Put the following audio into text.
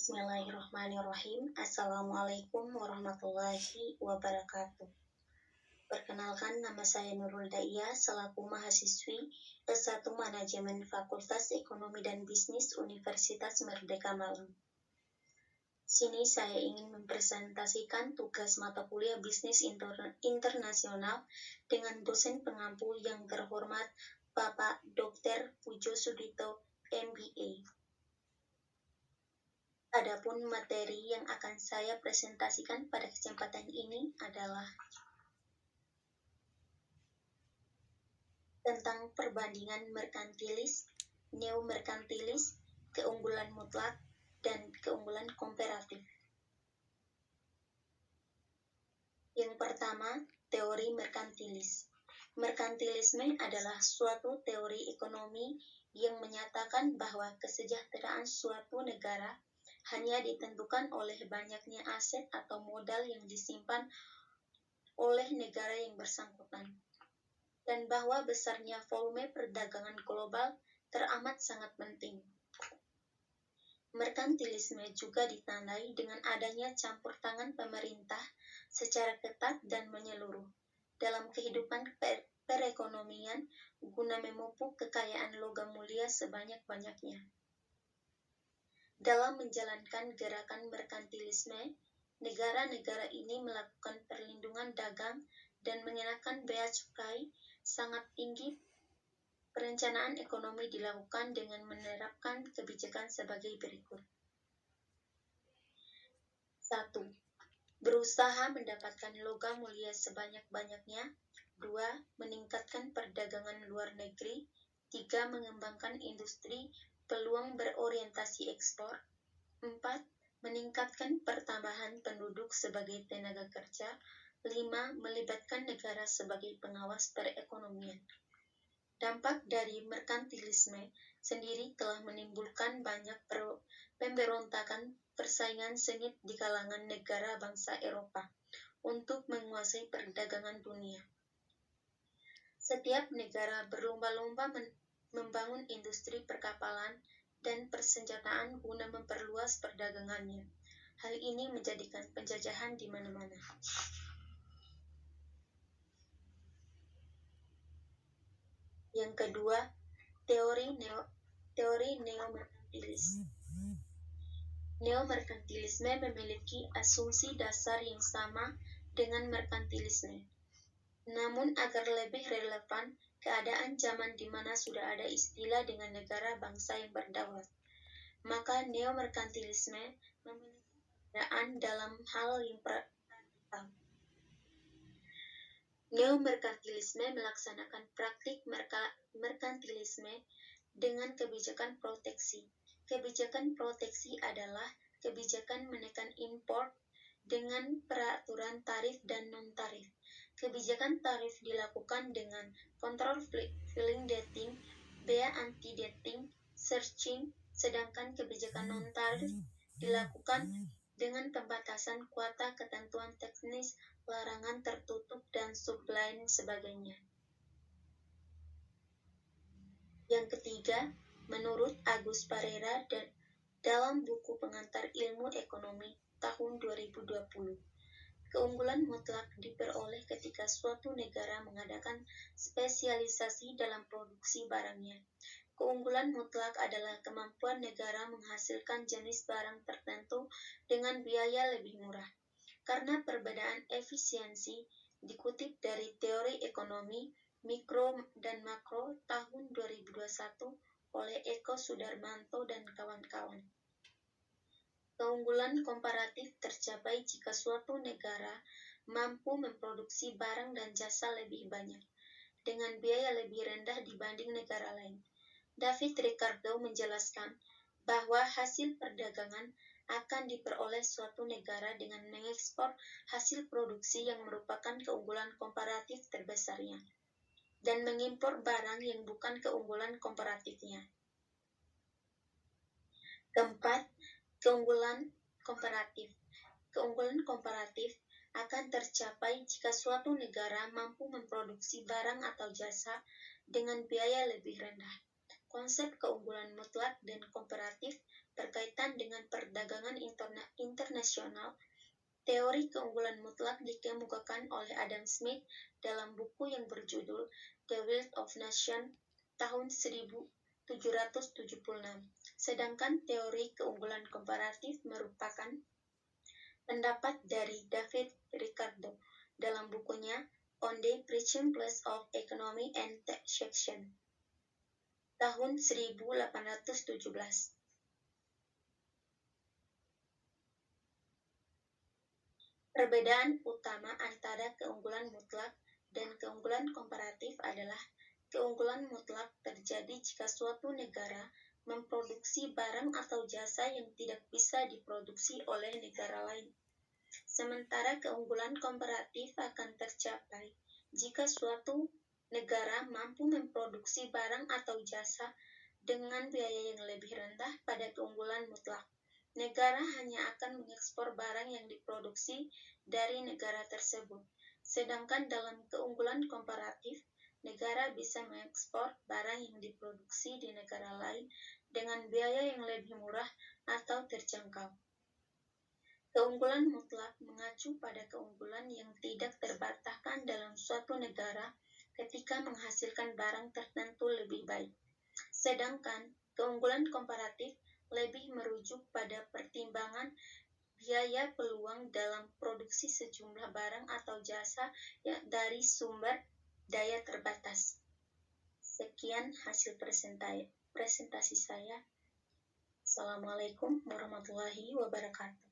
Bismillahirrahmanirrahim. Assalamualaikum warahmatullahi wabarakatuh. Perkenalkan, nama saya Nurul Daiyah selaku mahasiswi S1 Manajemen Fakultas Ekonomi dan Bisnis Universitas Merdeka Malang. Sini saya ingin mempresentasikan tugas mata kuliah Bisnis Internasional dengan dosen pengampu yang terhormat Bapak Dr. Pujo Sudito, MBA. Adapun materi yang akan saya presentasikan pada kesempatan ini adalah tentang perbandingan merkantilis, neomerkantilis, keunggulan mutlak, dan keunggulan komparatif. Yang pertama, teori merkantilis. Merkantilisme adalah suatu teori ekonomi yang menyatakan bahwa kesejahteraan suatu negara hanya ditentukan oleh banyaknya aset atau modal yang disimpan oleh negara yang bersangkutan, dan bahwa besarnya volume perdagangan global teramat sangat penting. Merkantilisme juga ditandai dengan adanya campur tangan pemerintah secara ketat dan menyeluruh dalam kehidupan perekonomian guna memupuk kekayaan logam mulia sebanyak-banyaknya. Dalam menjalankan gerakan merkantilisme, negara-negara ini melakukan perlindungan dagang dan mengenakan bea cukai sangat tinggi. Perencanaan ekonomi dilakukan dengan menerapkan kebijakan sebagai berikut. 1. Berusaha mendapatkan logam mulia sebanyak-banyaknya. 2. Meningkatkan perdagangan luar negeri. 3. Mengembangkan industri peluang berorientasi ekspor. 4. Meningkatkan pertambahan penduduk sebagai tenaga kerja. 5. Melibatkan negara sebagai pengawas perekonomian. Dampak dari merkantilisme sendiri telah menimbulkan banyak pemberontakan persaingan sengit di kalangan negara bangsa Eropa untuk menguasai perdagangan dunia. Setiap negara berlomba-lomba membangun industri perkapalan dan persenjataan guna memperluas perdagangannya. Hal ini menjadikan penjajahan di mana-mana. Yang kedua, teori neomerkantilis. Neomerkantilisme memiliki asumsi dasar yang sama dengan merkantilisme. Namun agar lebih relevan keadaan zaman di mana sudah ada istilah dengan negara bangsa yang berdaulat, maka neomerkantilisme memiliki perbedaan dalam hal yang radikal. Neomerkantilisme melaksanakan praktik merkantilisme dengan kebijakan proteksi. Kebijakan proteksi adalah kebijakan menekan impor dengan peraturan tarif dan non-tarif. Kebijakan tarif dilakukan dengan kontrol filling dating, bea anti-dating, searching, sedangkan kebijakan non-tarif dilakukan dengan pembatasan kuota, ketentuan teknis, larangan tertutup, dan lain sebagainya. Yang ketiga, menurut Agus Parera dalam buku Pengantar Ilmu Ekonomi tahun 2020, keunggulan mutlak diperoleh ketika suatu negara mengadakan spesialisasi dalam produksi barangnya. Keunggulan mutlak adalah kemampuan negara menghasilkan jenis barang tertentu dengan biaya lebih murah. Karena perbedaan efisiensi dikutip dari Teori Ekonomi Mikro dan Makro tahun 2021 oleh Eko Sudarmanto dan kawan-kawan. Keunggulan komparatif tercapai jika suatu negara mampu memproduksi barang dan jasa lebih banyak dengan biaya lebih rendah dibanding negara lain. David Ricardo menjelaskan bahwa hasil perdagangan akan diperoleh suatu negara dengan mengekspor hasil produksi yang merupakan keunggulan komparatif terbesarnya, dan mengimpor barang yang bukan keunggulan komparatifnya. Keempat, keunggulan komparatif. Keunggulan komparatif akan tercapai jika suatu negara mampu memproduksi barang atau jasa dengan biaya lebih rendah. Konsep keunggulan mutlak dan komparatif berkaitan dengan perdagangan internasional, teori keunggulan mutlak dikemukakan oleh Adam Smith dalam buku yang berjudul The Wealth of Nations tahun 1776. Sedangkan teori keunggulan komparatif merupakan pendapat dari David Ricardo dalam bukunya On the Principles of Economy and Taxation tahun 1817. Perbedaan utama antara keunggulan mutlak dan keunggulan komparatif adalah keunggulan mutlak terjadi jika suatu negara memproduksi barang atau jasa yang tidak bisa diproduksi oleh negara lain. Sementara keunggulan komparatif akan tercapai jika suatu negara mampu memproduksi barang atau jasa dengan biaya yang lebih rendah pada keunggulan mutlak. Negara hanya akan mengekspor barang yang diproduksi dari negara tersebut. Sedangkan dalam keunggulan komparatif, negara bisa mengekspor barang yang diproduksi di negara lain dengan biaya yang lebih murah atau terjangkau. Keunggulan mutlak mengacu pada keunggulan yang tidak terbantahkan dalam suatu negara ketika menghasilkan barang tertentu lebih baik. Sedangkan keunggulan komparatif lebih merujuk pada pertimbangan biaya peluang dalam produksi sejumlah barang atau jasa dari sumber daya terbatas. Sekian hasil presentasi saya. Assalamualaikum warahmatullahi wabarakatuh.